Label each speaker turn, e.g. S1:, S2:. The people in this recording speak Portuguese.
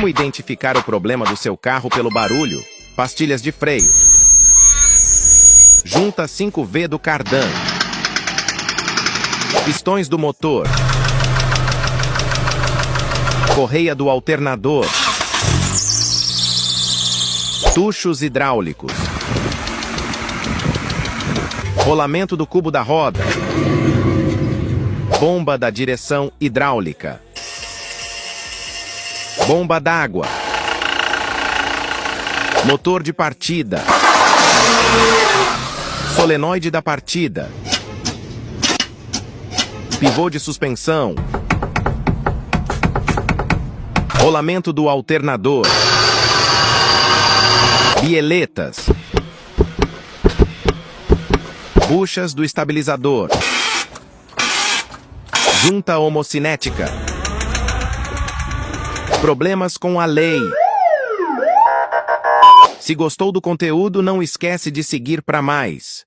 S1: Como identificar o problema do seu carro pelo barulho? Pastilhas de freio. Junta 5V do cardan. Pistões do motor. Correia do alternador. Tuchos hidráulicos. Rolamento do cubo da roda. Bomba da direção hidráulica. Bomba d'água. Motor de partida. Solenoide da partida. Pivô de suspensão. Rolamento do alternador. Bieletas. Buchas do estabilizador. Junta homocinética. Problemas com a lei. Se gostou do conteúdo, não esquece de seguir para mais.